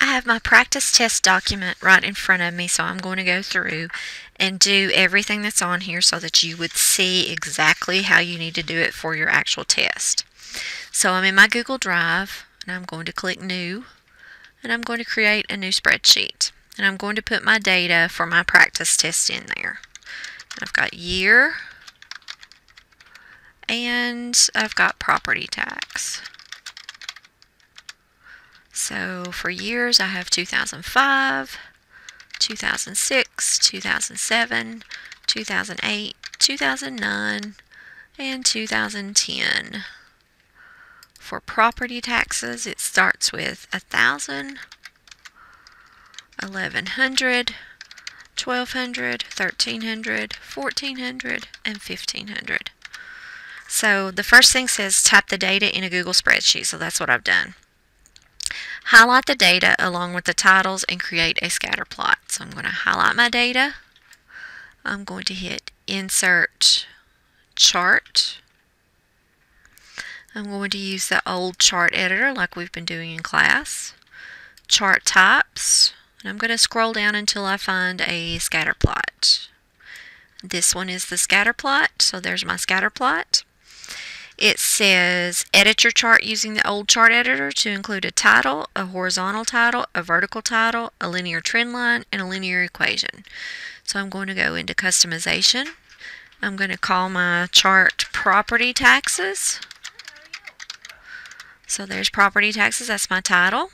I have my practice test document right in front of me, so I'm going to go through and do everything that's on here so that you would see exactly how you need to do it for your actual test. So I'm in my Google Drive, and I'm going to click New, and I'm going to create a new spreadsheet. And I'm going to put my data for my practice test in there. I've got year, and I've got property tax. So for years I have 2005, 2006, 2007, 2008, 2009, and 2010. For property taxes, it starts with 1,000, 1,100, 1,200, 1,300, 1,400, and 1,500. So the first thing says type the data in a Google spreadsheet, so that's what I've done. Highlight the data along with the titles and create a scatter plot. So I'm going to highlight my data. I'm going to hit Insert Chart. I'm going to use the old chart editor like we've been doing in class. Chart types. And I'm going to scroll down until I find a scatter plot. This one is the scatter plot, so there's my scatter plot. It says edit your chart using the old chart editor to include a title, a horizontal title, a vertical title, a linear trend line, and a linear equation. So I'm going to go into customization. I'm going to call my chart property taxes. So there's property taxes, that's my title.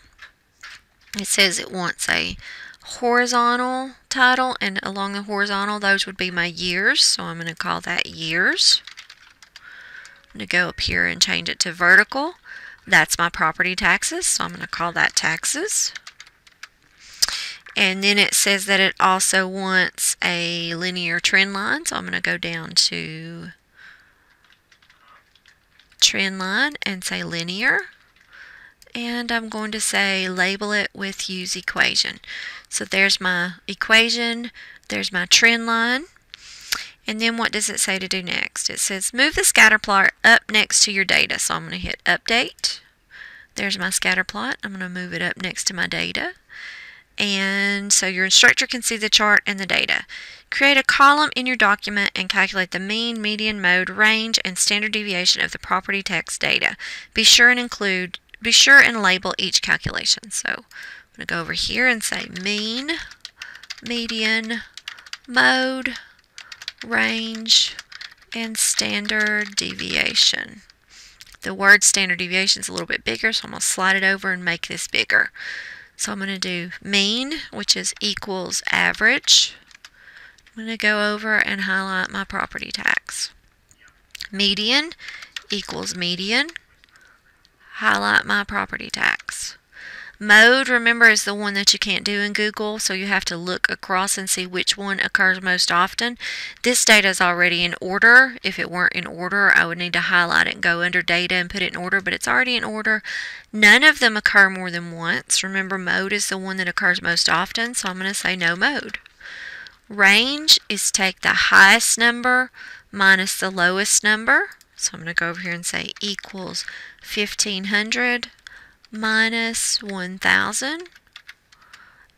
It says it wants a horizontal title, and along the horizontal those would be my years, so I'm going to call that years. I'm going to go up here and change it to vertical. That's my property taxes, so I'm going to call that taxes. And then it says that it also wants a linear trend line, so I'm going to go down to trend line and say linear. And I'm going to say label it with use equation. So there's my equation, there's my trend line. And then what does it say to do next? It says move the scatter plot up next to your data. So I'm going to hit update. There's my scatter plot. I'm going to move it up next to my data. And so your instructor can see the chart and the data. Create a column in your document and calculate the mean, median, mode, range, and standard deviation of the property tax data. Be sure and label each calculation. So I'm going to go over here and say mean, median, mode, range, and standard deviation. The word standard deviation is a little bit bigger, so I'm going to slide it over and make this bigger. So I'm going to do mean, which is equals average. I'm going to go over and highlight my property tax. Median equals median. Highlight my property tax. Mode, remember, is the one that you can't do in Google, so you have to look across and see which one occurs most often. This data is already in order. If it weren't in order, I would need to highlight it and go under data and put it in order, but it's already in order. None of them occur more than once. Remember, mode is the one that occurs most often, so I'm going to say no mode. Range is take the highest number minus the lowest number. So I'm going to go over here and say equals 1,500 minus 1,000.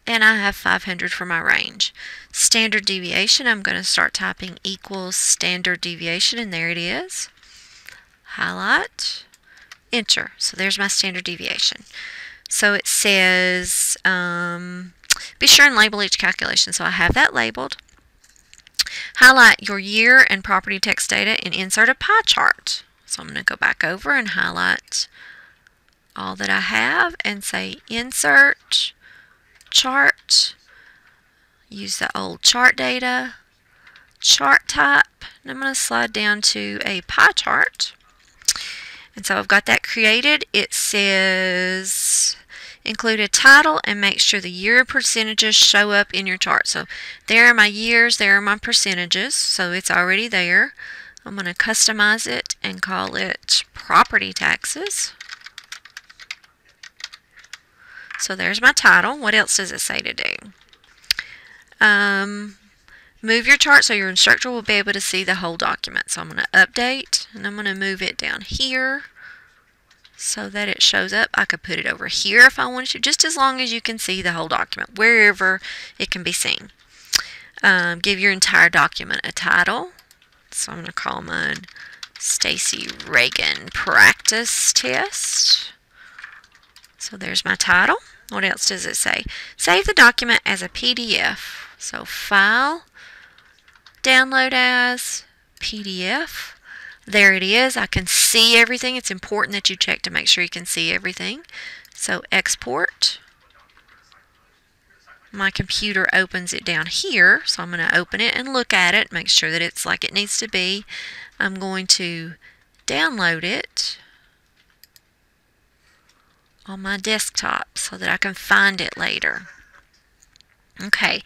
And I have 500 for my range. Standard deviation, I'm going to start typing equals standard deviation, and there it is. Highlight, enter. So there's my standard deviation. So it says, be sure and label each calculation. So I have that labeled. Highlight your year and property tax data and insert a pie chart. So I'm going to go back over and highlight all that I have and say insert chart. Use the old chart data, chart type, and I'm going to slide down to a pie chart. And so I've got that created. It says include a title and make sure the year percentages show up in your chart. So there are my years, there are my percentages, so it's already there. I'm going to customize it and call it property taxes. So there's my title. What else does it say to do? Move your chart so your instructor will be able to see the whole document. So I'm going to update, and I'm going to move it down here so that it shows up. I could put it over here if I wanted to, just as long as you can see the whole document, wherever it can be seen. Give your entire document a title. So I'm going to call mine Stacy Reagan Practice Test. So there's my title. What else does it say? Save the document as a PDF. So File, Download as, PDF. There it is. I can see everything. It's important that you check to make sure you can see everything. So Export. My computer opens it down here, so I'm going to open it and look at it, make sure that it's like it needs to be. I'm going to download it on my desktop so that I can find it later. Okay.